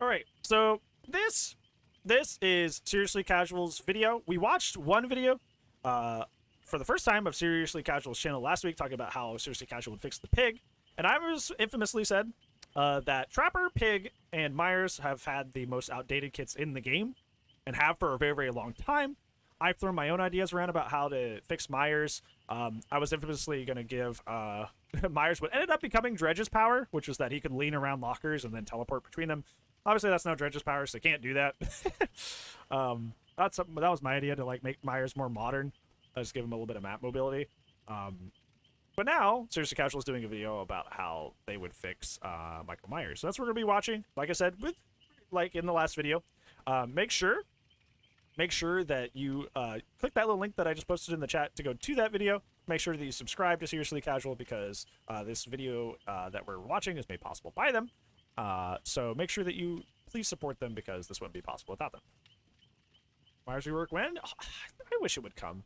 All right, so this is Seriously Casual's video. We watched one video for the first time of Seriously Casual's channel last week, talking about how Seriously Casual would fix the pig. And I was infamously said that Trapper, Pig, and Myers have had the most outdated kits in the game and have for a very, very long time. I've thrown my own ideas around about how to fix Myers. I was infamously going to give Myers what ended up becoming Dredge's power, which was that he could lean around lockers and then teleport between them. Obviously, that's not Dredge's power, so they can't do that. That was my idea, to like make Myers more modern. Just give him a little bit of map mobility. But now, Seriously Casual is doing a video about how they would fix Michael Myers. So that's what we're going to be watching. Like I said, like in the last video, make sure that you click that little link that I just posted in the chat to go to that video. Make sure that you subscribe to Seriously Casual, because this video that we're watching is made possible by them. So make sure that you please support them, because this wouldn't be possible without them. Myers Rework when? Oh, I wish it would come.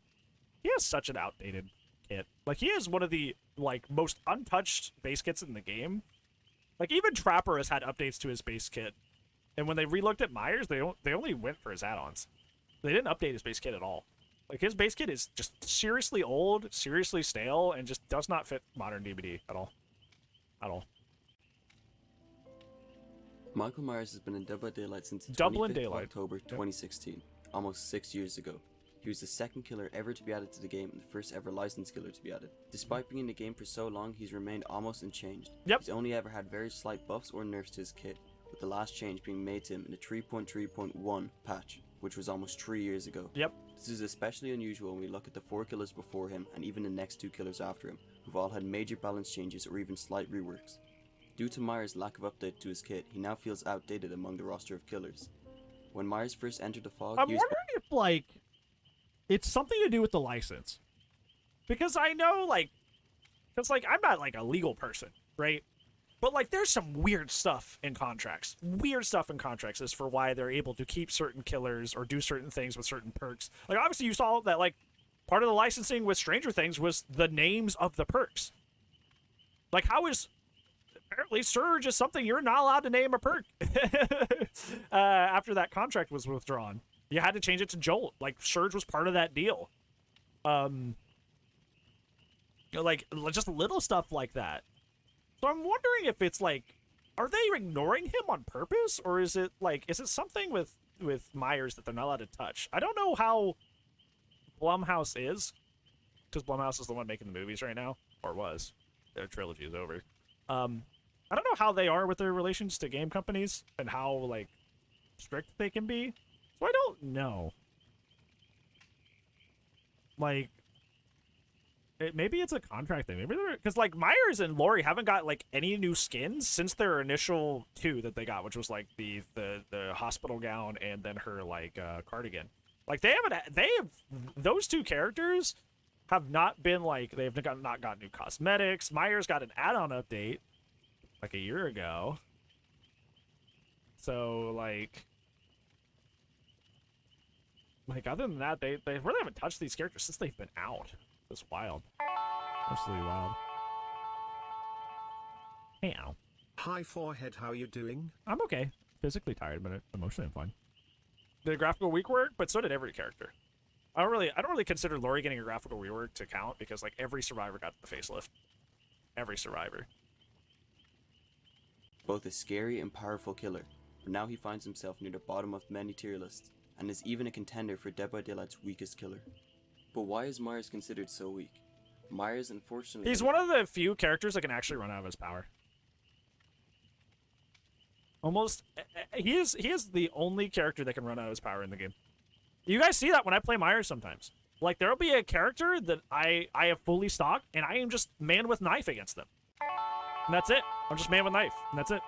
He has such an outdated kit. Like, he is one of the most untouched base kits in the game. Like, even Trapper has had updates to his base kit. And when they relooked at Myers, they only went for his add-ons. They didn't update his base kit at all. Like, his base kit is just seriously old, seriously stale, and just does not fit modern DBD at all. At all. Michael Myers has been in Dead by Daylight since the Double in 25th Daylight. of October 2016, almost 6 years ago. He was the second killer ever to be added to the game and the first ever licensed killer to be added. Despite being in the game for so long, he's remained almost unchanged. Yep. He's only ever had very slight buffs or nerfs to his kit, with the last change being made to him in the 3.3.1 patch, which was almost 3 years ago. Yep. This is especially unusual when we look at the 4 killers before him and even the next 2 killers after him, who've all had major balance changes or even slight reworks. Due to Myers' lack of update to his kit, he now feels outdated among the roster of killers. When Myers first entered the fog, I'm wondering if, it's something to do with the license. Because I know, because, I'm not, a legal person, right? But, there's some weird stuff in contracts. Weird stuff in contracts as for why they're able to keep certain killers or do certain things with certain perks. Obviously you saw that, part of the licensing with Stranger Things was the names of the perks. How is... Apparently, Surge is something you're not allowed to name a perk after that contract was withdrawn. You had to change it to Jolt. Surge was part of that deal. Just little stuff like that. So I'm wondering if it's are they ignoring him on purpose, or is it is it something with Myers that they're not allowed to touch? I don't know how Blumhouse is, because Blumhouse is the one making the movies right now, or was. Their trilogy is over. I don't know how they are with their relations to game companies and how, strict they can be. So I don't know. Maybe it's a contract thing. Maybe they're... Because, Myers and Lori haven't got, any new skins since their initial 2 that they got, which was, the hospital gown and then her, cardigan. Those 2 characters have not been, they've not got new cosmetics. Myers got an add-on update a year ago. So, other than that, they really haven't touched these characters since they've been out. It's wild. Absolutely wild. Hey, ow. Hi, Forehead, how you doing? I'm okay. Physically tired, but emotionally I'm fine. The graphical rework, but so did every character. I don't really consider Lori getting a graphical rework to count, because, every survivor got the facelift. Every survivor. both a scary and powerful killer, but now he finds himself near the bottom of many tier lists, and is even a contender for Dead by Daylight's weakest killer. But why is Myers considered so weak? Myers, unfortunately... He's one of the few characters that can actually run out of his power. Almost... He is the only character that can run out of his power in the game. You guys see that when I play Myers sometimes. There'll be a character that I have fully stocked, and I am just man with knife against them. And that's it. I'm just man with knife, and that's it.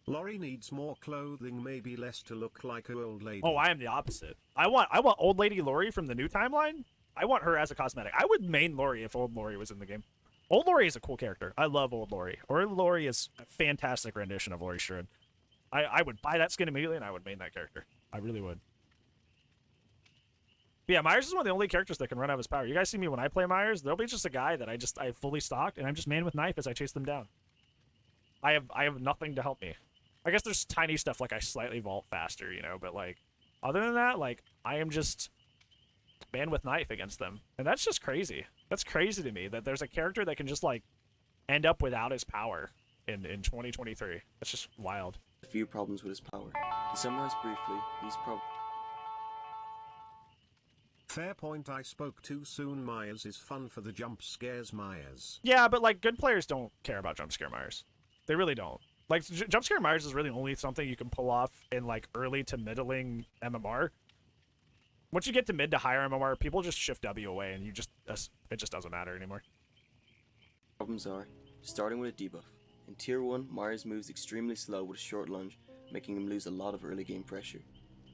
Lori needs more clothing, maybe less to look like an old lady. Oh, I am the opposite. I want old lady Lori from the new timeline. I want her as a cosmetic. I would main Lori if old Lori was in the game. Old Lori is a cool character. I love old Lori. Old Lori is a fantastic rendition of Laurie Strode. I would buy that skin immediately, and I would main that character. I really would. But yeah, Myers is one of the only characters that can run out of his power. You guys see me when I play Myers, there'll be just a guy that I fully stocked, and I'm just man with knife as I chase them down. I have nothing to help me. I guess there's tiny stuff like I slightly vault faster, you know, but like other than that, like I am just man with knife against them. And that's just crazy. That's crazy to me that there's a character that can just like end up without his power in 2023. That's just wild. A few problems with his power. To summarize briefly, these problems. Fair point, I spoke too soon. Myers is fun for the jump scares. Myers. Yeah, but like good players don't care about jump scare Myers. They really don't. Like jump scare Myers is really only something you can pull off in like early to middling MMR. Once you get to mid to higher MMR, people just shift W away, and it just doesn't matter anymore. Problems are, starting with a debuff. In Tier 1, Myers moves extremely slow with a short lunge, making him lose a lot of early game pressure.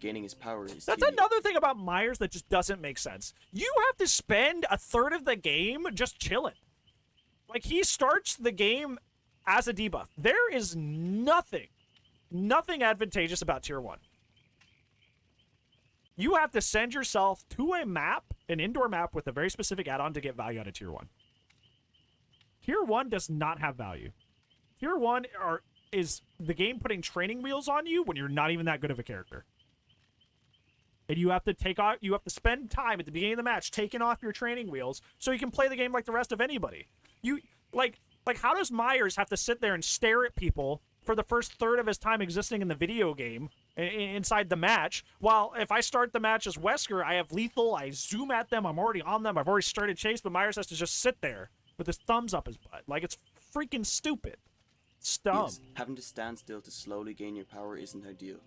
Gaining his power is That's tedious. another thing about Myers that just doesn't make sense. You have to spend a third of the game just chilling. Like, he starts the game as a debuff. There is nothing advantageous about Tier 1. You have to send yourself to a map, an indoor map with a very specific add-on to get value out of Tier 1. Tier 1 does not have value. Tier 1 is the game putting training wheels on you when you're not even that good of a character. And you have to spend time at the beginning of the match taking off your training wheels so you can play the game like the rest of anybody. You like how does Myers have to sit there and stare at people for the first third of his time existing in the video game inside the match, while if I start the match as Wesker, I have lethal, I zoom at them, I'm already on them, I've already started chase, but Myers has to just sit there with his thumbs up his butt. Like, it's freaking stupid. It's dumb. Yes, having to stand still to slowly gain your power isn't ideal.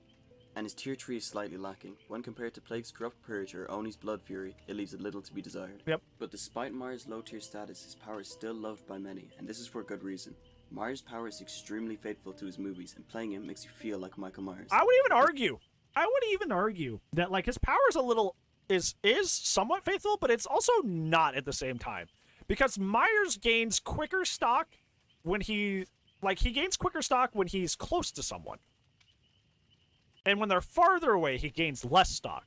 And his Tier 3 is slightly lacking. When compared to Plague's Corrupt Purge or Oni's Blood Fury, it leaves a little to be desired. Yep. But despite Myers' low tier status, his power is still loved by many, and this is for good reason. Myers' power is extremely faithful to his movies, and playing him makes you feel like Michael Myers. I would even argue that like his power is somewhat faithful, but it's also not at the same time. Because Myers gains quicker stock when he gains quicker stock when he's close to someone. And when they're farther away, he gains less stock.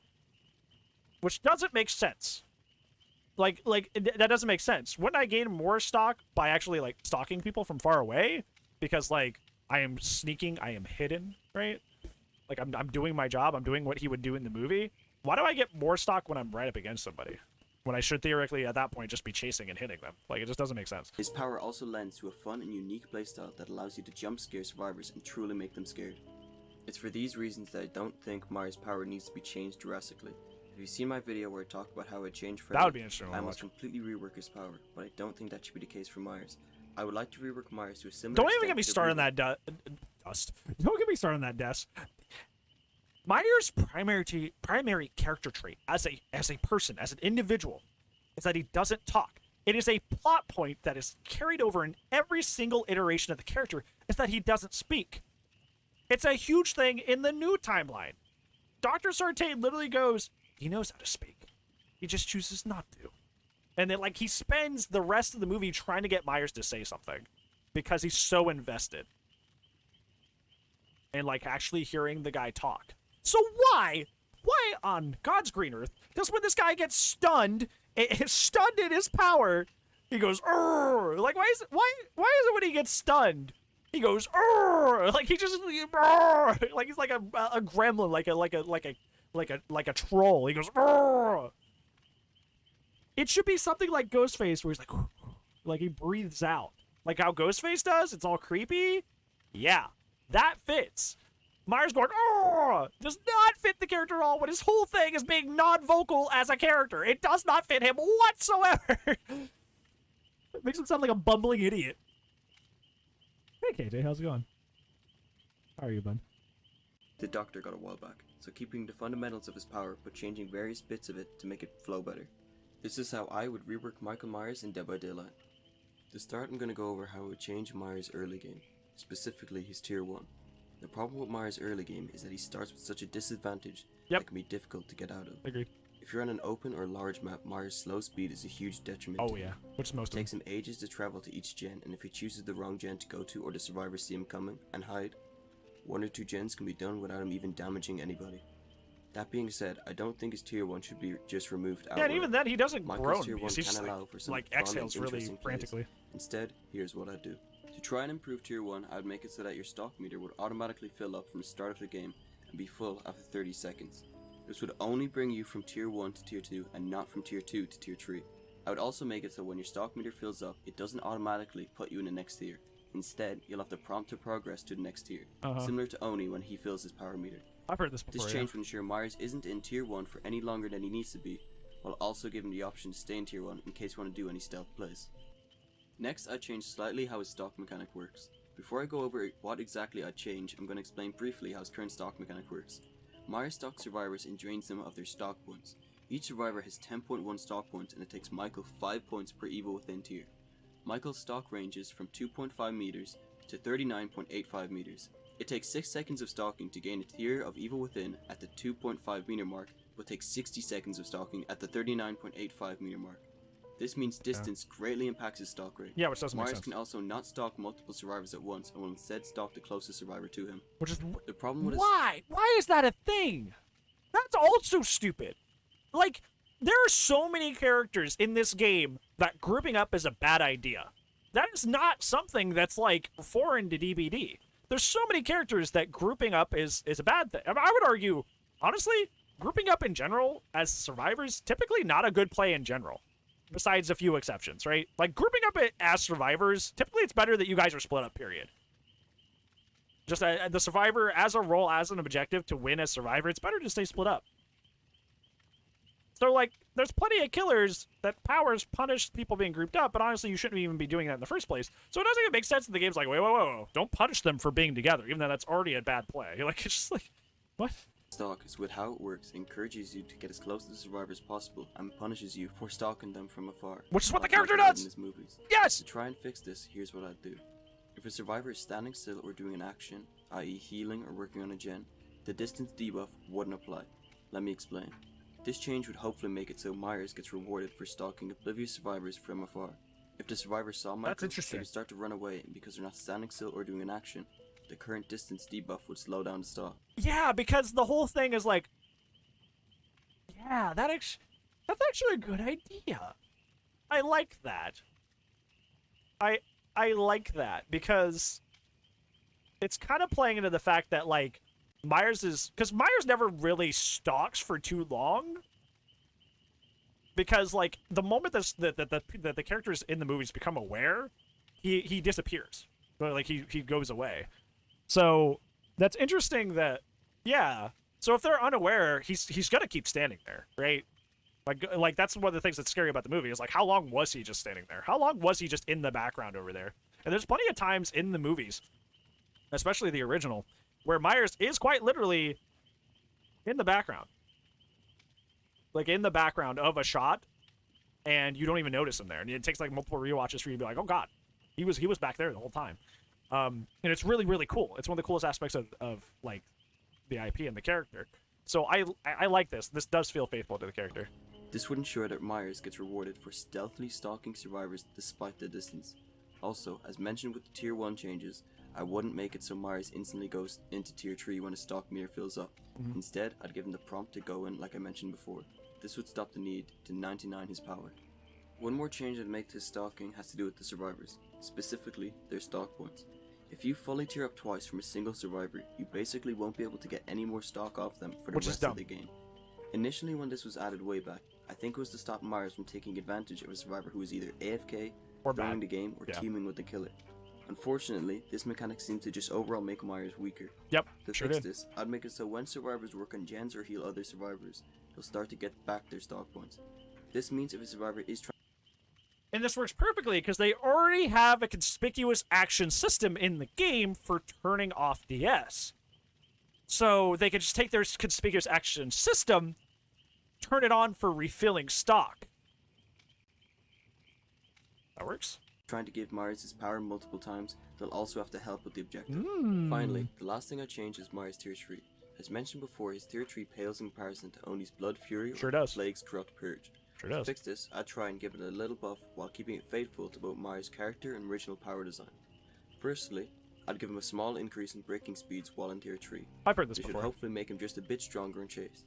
Which doesn't make sense. That doesn't make sense. Wouldn't I gain more stock by actually, like, stalking people from far away? Because, like, I am sneaking, I am hidden, right? Like, I'm doing my job, I'm doing what he would do in the movie. Why do I get more stock when I'm right up against somebody? When I should theoretically, at that point, just be chasing and hitting them. Like, it just doesn't make sense. His power also lends to a fun and unique playstyle that allows you to jump scare survivors and truly make them scared. It's for these reasons that I don't think Myers' power needs to be changed drastically. If you've seen my video where I talk about how I changed Freddy, That would be interesting to I watch. must completely rework his power, but I don't think that should be the case for Myers. I would like to rework Myers to a similar Don't even extent get me to started on Rework. that dust. Don't get me started on that dust. Myers' primary character trait as a person, as an individual, is that he doesn't talk. It is a plot point that is carried over in every single iteration of the character, is that he doesn't speak. It's a huge thing in the new timeline. Dr. Sartain literally goes, he knows how to speak. He just chooses not to. And then, like, he spends the rest of the movie trying to get Myers to say something because he's so invested in, like, actually hearing the guy talk. So why on God's green earth does when this guy gets stunned in his power, he goes, "Arr!" Like, why is it when he gets stunned, he goes, "Arr!" Like, he just, "Arr!" Like he's like a gremlin, like a troll. He goes, "Arr!" It should be something like Ghostface, where he's like he breathes out, like how Ghostface does. It's all creepy. Yeah, that fits. Myers going, "Oh," does not fit the character at all when his whole thing is being non-vocal as a character. It does not fit him whatsoever. It makes him sound like a bumbling idiot. Hey, KJ, how's it going? How are you, bud? The Doctor got a while back, so keeping the fundamentals of his power but changing various bits of it to make it flow better. This is how I would rework Michael Myers in Dead by Daylight. To start, I'm going to go over how I would change Myers' early game, specifically his Tier 1. The problem with Myers' early game is that he starts with such a disadvantage that can be difficult to get out of. Agreed. If you're on an open or large map, Myers' slow speed is a huge detriment. Oh yeah, which is most It takes him ages to travel to each gen, and if he chooses the wrong gen to go to or the survivors see him coming and hide, 1 or 2 gens can be done without him even damaging anybody. That being said, I don't think his Tier 1 should be just removed outright. Yeah, and even then, he doesn't Michael's groan. Tier 1 He just can allow for some like fun and exhales really interesting plays. frantically. Instead, here's what I do. To try and improve tier 1, I would make it so that your stock meter would automatically fill up from the start of the game and be full after 30 seconds. This would only bring you from tier 1 to tier 2 and not from tier 2 to tier 3. I would also make it so when your stock meter fills up, it doesn't automatically put you in the next tier. Instead, you'll have to prompt to progress to the next tier, similar to Oni when he fills his power meter. I've heard this before. This change will ensure Myers isn't in tier 1 for any longer than he needs to be, while also giving the option to stay in tier 1 in case you want to do any stealth plays. Next, I changed slightly how his stock mechanic works. Before I go over what exactly I change, I'm going to explain briefly how his current stock mechanic works. Myers stocks survivors and drains them of their stock points. Each survivor has 10.1 stock points, and it takes Michael 5 points per Evo within tier. Michael's stock ranges from 2.5 meters to 39.85 meters. It takes 6 seconds of stalking to gain a tier of Evil Within at the 2.5 meter mark, but takes 60 seconds of stalking at the 39.85 meter mark. This means distance greatly impacts his stalk rate. Yeah, which doesn't make Myers sense. can also not stalk multiple survivors at once and will instead stalk the closest survivor to him. Which is The problem with his why? Why is that a thing? That's also stupid. Like, there are so many characters in this game that grouping up is a bad idea. That is not something that's like foreign to DBD. There's so many characters that grouping up is a bad thing. I would argue, honestly, grouping up in general as survivors, typically not a good play in general. Besides a few exceptions, right? Like, grouping up as survivors, typically it's better that you guys are split up, period. Just the survivor, as a role, as an objective to win as survivor, it's better to stay split up. So, like, there's plenty of killers that powers punish people being grouped up, but honestly, you shouldn't even be doing that in the first place. So it doesn't even make sense that the game's like, whoa, don't punish them for being together, even though that's already a bad play. You're like, it's just like, what? stock is with how it works, it encourages you to get as close to the survivor as possible and punishes you for stalking them from afar. Which is what the like character Michael does! in his movies. Yes! To try and fix this, here's what I'd do. If a survivor is standing still or doing an action, i.e. healing or working on a gen, the distance debuff wouldn't apply. Let me explain. This change would hopefully make it so Myers gets rewarded for stalking oblivious survivors from afar. If the survivor saw Michael, they interesting. would start to run away, and because they're not standing still or doing an action, the current distance debuff would slow down the stalk. Yeah, because the whole thing is like, yeah, that's actually a good idea. I like that. I like that because it's kind of playing into the fact that, like, because Myers never really stalks for too long. Because, like, the moment that the characters in the movies become aware, he disappears. Like, he goes away. So that's interesting that, yeah. So if they're unaware, he's gonna keep standing there, right? Like that's one of the things that's scary about the movie is, like, how long was he just standing there? How long was he just in the background over there? And there's plenty of times in the movies, especially the original, where Myers is quite literally in the background. Like, in the background of a shot, and you don't even notice him there. And it takes, like, multiple rewatches for you to be like, oh god, he was back there the whole time. And it's really, really cool. It's one of the coolest aspects of like, the IP and the character. So I like this. This does feel faithful to the character. This would ensure that Myers gets rewarded for stealthily stalking survivors despite the distance. Also, as mentioned with the tier 1 changes, I wouldn't make it so Myers instantly goes into tier 3 when his stock meter fills up. Instead, I'd give him the prompt to go in like I mentioned before. This would stop the need to 99 his power. One more change I'd make to his stalking has to do with the survivors, specifically their stock points. If you fully tier up twice from a single survivor, you basically won't be able to get any more stock off them for the rest of the game. Initially, when this was added way back, I think it was to stop Myers from taking advantage of a survivor who was either AFK, Or throwing bad. the game, or teaming with the killer. Unfortunately, this mechanic seems to just overall make Myers weaker. Yep, To sure fix did. this, I'd make it so when survivors work on gens or heal other survivors, they'll start to get back their stock points. This means if a survivor is trying And this works perfectly because they already have a conspicuous action system in the game for turning off DS. So they can just take their conspicuous action system, turn it on for refilling stock. That works. to give Myers his power multiple times, they'll also have to help with the objective. Finally, the last thing I change is Myers tier 3. As mentioned before, his tier 3 pales in comparison to Oni's Blood Fury Sure or does. Plague's Corrupt Purge. Sure To does. fix this, I'd try and give it a little buff while keeping it faithful to both Myers' character and original power design. Firstly, I'd give him a small increase in braking speeds while in tier 3. I've heard this This should before. hopefully make him just a bit stronger in chase.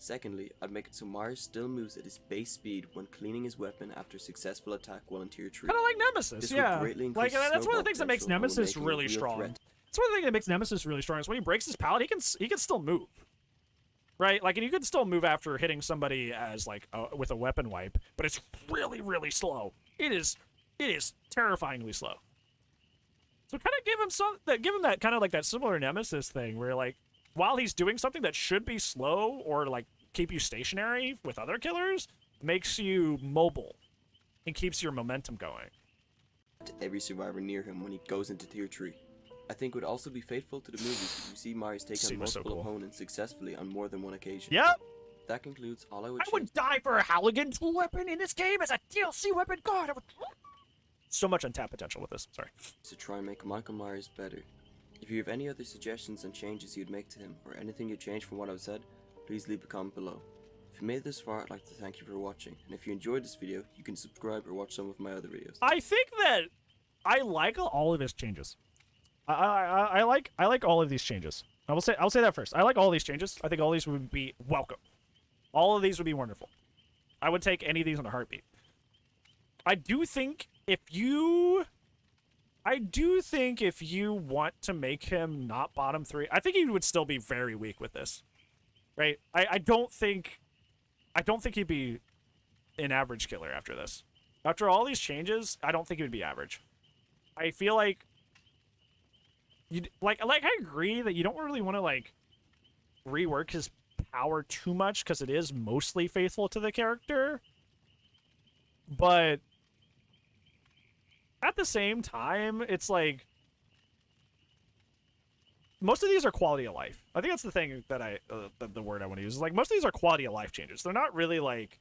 Secondly, I'd make it so Myers still moves at his base speed when cleaning his weapon after a successful attack while in tier 3. Kind of like Nemesis, This would yeah. greatly Like, increase his that's one of snowball the things that makes potential and would Nemesis make him a really real strong. threat. It's one of the things that makes Nemesis really strong is when he breaks his pallet, he can still move. Right? Like, and you can still move after hitting somebody as, like, with a weapon wipe, but it's really, really slow. It is terrifyingly slow. So kind of give him that kind of like that similar Nemesis thing where, like, while he's doing something that should be slow or, like, keep you stationary with other killers, makes you mobile and keeps your momentum going. To every survivor near him when he goes into tier 3. I think it would also be faithful to the movies if you see Myers take on multiple opponents successfully on more than one occasion. Yep. That concludes all I would die for a Halligan weapon in this game as a DLC weapon. God, I would... So much untapped potential with this. Sorry. To try and make Michael Myers better. If you have any other suggestions and changes you'd make to him, or anything you'd change from what I've said, please leave a comment below. If you made it this far, I'd like to thank you for watching, and if you enjoyed this video, you can subscribe or watch some of my other videos. I think that I like all of his changes. I like all of these changes. I'll say that first. I like all these changes. I think all these would be welcome. All of these would be wonderful. I would take any of these in a heartbeat. I do think if you want to make him not bottom 3, I think he would still be very weak with this. Right? I don't think he'd be an average killer after this. After all these changes, I don't think he would be average. I feel like I agree that you don't really want to, like, rework his power too much because it is mostly faithful to the character. But at the same time, it's like most of these are quality of life. I think that's the thing that the word I want to use is, like, most of these are quality of life changes. They're not really like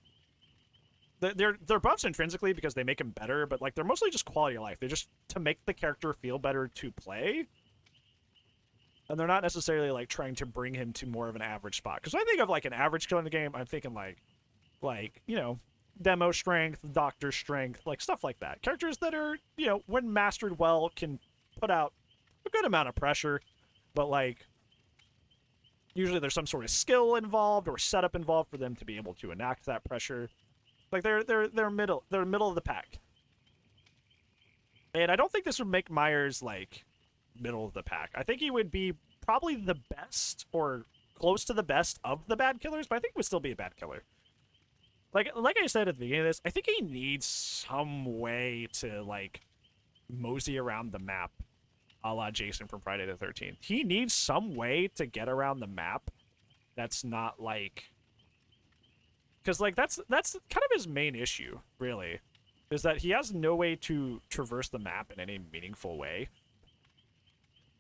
they're buffs intrinsically because they make him better, but, like, they're mostly just quality of life. They're just to make the character feel better to play. And they're not necessarily, like, trying to bring him to more of an average spot. Because when I think of, like, an average killer in the game, I'm thinking, like, you know, demo strength, doctor strength, like, stuff like that. Characters that are, you know, when mastered well, can put out a good amount of pressure, but, like, usually there's some sort of skill involved or setup involved for them to be able to enact that pressure. Like, they're middle of the pack. And I don't think this would make Myers, like, middle of the pack. I think he would be probably the best or close to the best of the bad killers, but I think he would still be a bad killer. Like I said at the beginning of this, I think he needs some way to, like, mosey around the map a la Jason from Friday the 13th. He needs some way to get around the map that's not, like... Because, like, that's kind of his main issue, really, is that he has no way to traverse the map in any meaningful way.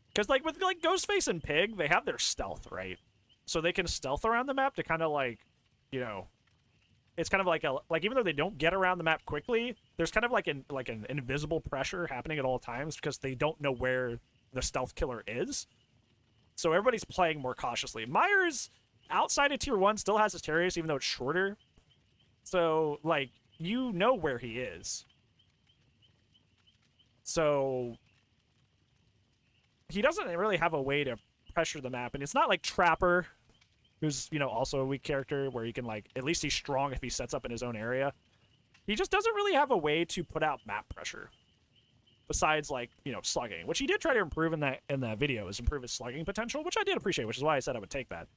Because, like, with, like, Ghostface and Pig, they have their stealth, right? So they can stealth around the map to kind of, like, you know... It's kind of like even though they don't get around the map quickly, there's kind of like an invisible pressure happening at all times because they don't know where the stealth killer is. So everybody's playing more cautiously. Myers, outside of tier 1, still has his Terriers, even though it's shorter. So, like, you know where he is. So he doesn't really have a way to pressure the map, and it's not like Trapper, who's, you know, also a weak character, where he can, like, at least he's strong if he sets up in his own area. He just doesn't really have a way to put out map pressure. Besides, like, you know, slugging, which he did try to improve in that video, is improve his slugging potential, which I did appreciate, which is why I said I would take that.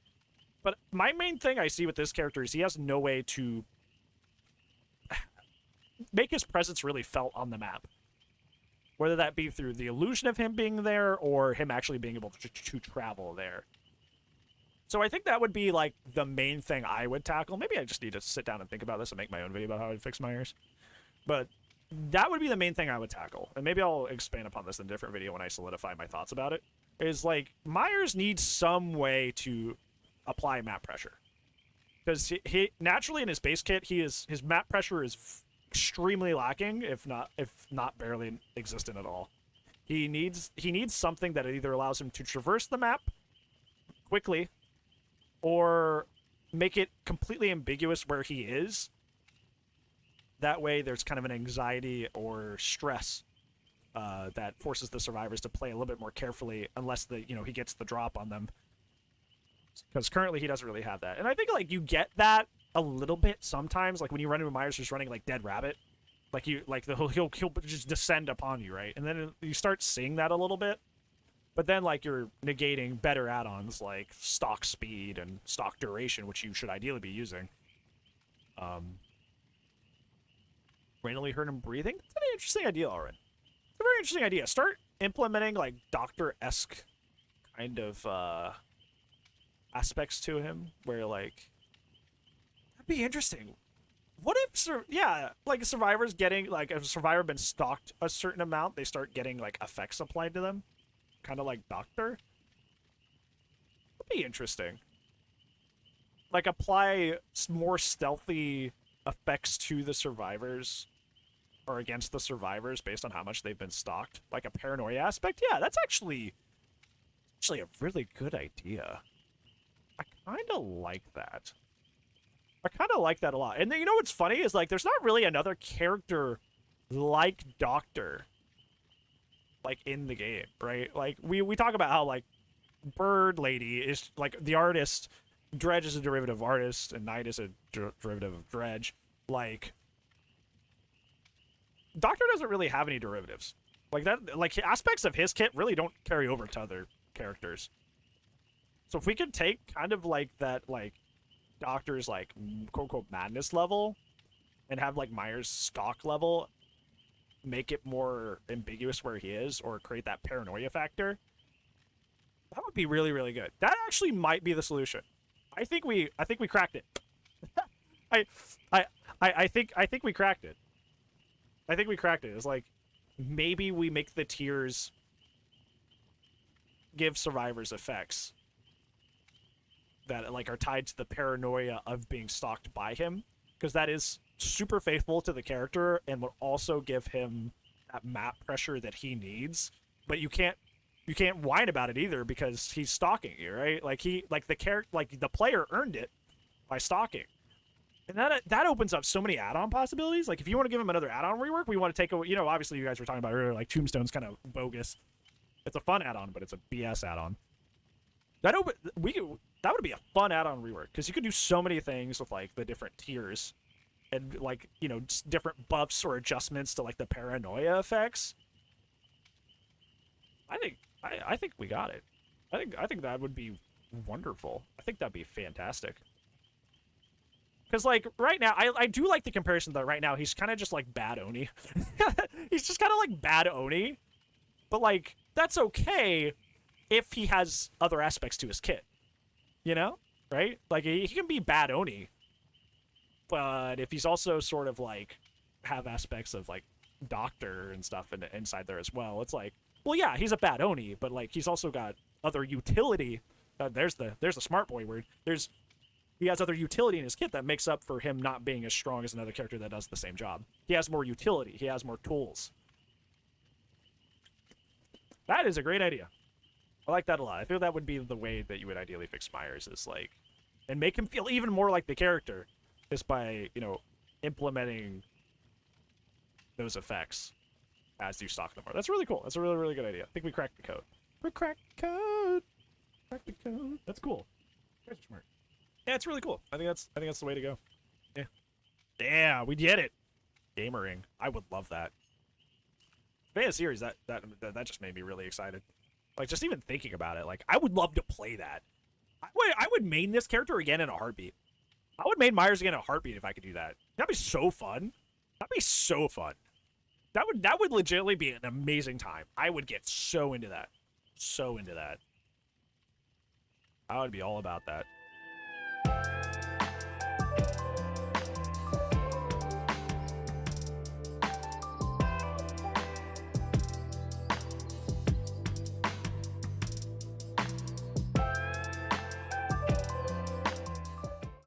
But my main thing I see with this character is he has no way to make his presence really felt on the map. Whether that be through the illusion of him being there, or him actually being able to travel there. So I think that would be, like, the main thing I would tackle. Maybe I just need to sit down and think about this and make my own video about how I'd fix Myers. But that would be the main thing I would tackle. And maybe I'll expand upon this in a different video when I solidify my thoughts about it. Is, like, Myers needs some way to apply map pressure. Because he naturally in his base kit, his map pressure is extremely lacking, if not barely existent at all. He needs something that either allows him to traverse the map quickly, or make it completely ambiguous where he is. That way there's kind of an anxiety or stress that forces the survivors to play a little bit more carefully, unless he gets the drop on them. because currently he doesn't really have that. And I think like you get that a little bit sometimes, like when you run into Myers just running like Dead Rabbit, like he'll just descend upon you, right? And then you start seeing that a little bit. But then, like, you're negating better add-ons like stock speed and stock duration, which you should ideally be using. Randomly hurt him breathing? That's an interesting idea, Alrin. It's a very interesting idea. Start implementing, like, Doctor-esque kind of aspects to him, where, like, that'd be interesting. What if, like, survivors getting, like, if a survivor been stalked a certain amount, they start getting, like, effects applied to them? Kind of like Doctor. That'd be interesting. Like apply more stealthy effects to the survivors or against the survivors based on how much they've been stalked. Like a paranoia aspect. Yeah, that's actually a really good idea. I kind of like that. I kind of like that a lot. And then, you know what's funny is like there's not really another character like Doctor like in the game, right? Like we talk about how like Bird Lady is like the artist, Dredge is a derivative of artist, and Knight is a derivative of Dredge. Like Doctor doesn't really have any derivatives. Like that, like aspects of his kit really don't carry over to other characters. So if we could take kind of like that, like Doctor's like quote unquote madness level, and have like Myers' stock level, make it more ambiguous where he is, or create that paranoia factor, that would be really, really good. That actually might be the solution. I think we cracked it. I think we cracked it. I think we cracked it. It's like maybe we make the tiers give survivors effects that like are tied to the paranoia of being stalked by him, because that is super faithful to the character and will also give him that map pressure that he needs. But you can't whine about it either because he's stalking you, right? Like the player earned it by stalking. And that opens up so many add-on possibilities. Like if you want to give him another add-on rework, we want to take a, you know, obviously you guys were talking about earlier, like Tombstone's kind of bogus. It's a fun add-on, but it's a BS add-on. That would be a fun add-on rework because you could do so many things with like the different tiers and like, you know, different buffs or adjustments to like the paranoia effects. I think we got it. I think that would be wonderful. I think that'd be fantastic. Because, like, right now, I do like the comparison that right now he's kind of just like bad Oni. He's just kind of like bad Oni. But, like, that's okay if he has other aspects to his kit. You know? Right? Like, he can be bad Oni. But if he's also sort of, like, have aspects of, like, Doctor and stuff inside there as well, it's like, well, yeah, he's a bad Oni, but, like, he's also got other utility. There's the smart boy word. He has other utility in his kit that makes up for him not being as strong as another character that does the same job. He has more utility. He has more tools. That is a great idea. I like that a lot. I feel that would be the way that you would ideally fix Myers, is like, and make him feel even more like the character, is by, you know, implementing those effects as you stalk them more. That's really cool. That's a really, really good idea. I think we cracked the code. We cracked the code. Cracked the code. That's cool. That's smart. Yeah, it's really cool. I think that's the way to go. Yeah. Yeah, we did it. Gamering. I would love that. Fan series, that just made me really excited. Like, just even thinking about it, like, I would love to play that. I would main this character again in a heartbeat. I would main Myers again in a heartbeat if I could do that. That'd be so fun. That'd be so fun. That would legitimately be an amazing time. I would get so into that. So into that. I would be all about that.